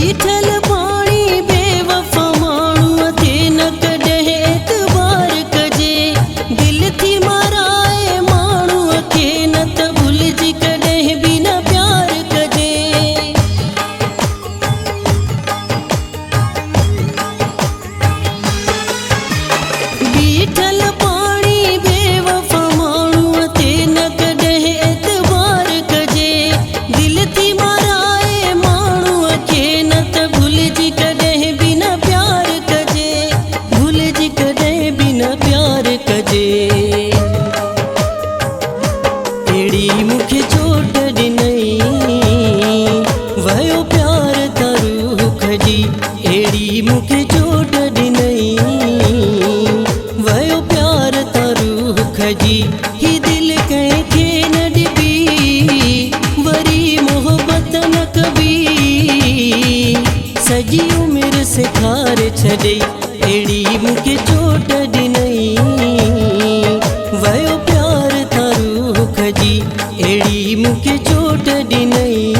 बीठल पाणी बेवफा माण्हूअ खे न कॾहिं एतबार कजे। दिल थी माराए माण्हूअ खे न त भुलिजी कॾहिं बि न प्यार कजे। बीठल पाणी बेवफा माण्हूअ खे न कॾहिं एतबार कजे। दिल थी माराए माण्हूअ खे न त भुलिजी कॾहिं बि न प्यार कजे। भुलिजी कॾहिं बि न प्यार कजे। अहिड़ी मूंखे चोट ॾिनई वयो प्यार त रूह जी। अहिड़ी मूंखे चोट ॾिनई वयो प्यार त रूह जी। ही दिल कंहिंखे न ॾिबी वरी मोहबत न कबी। सॼी उमिरि सेखारे छॾई अहिड़ी मूंखे चोट ॾिनई वयो प्यार त रूह जी। अहिड़ी मूंखे चोट ॾिनई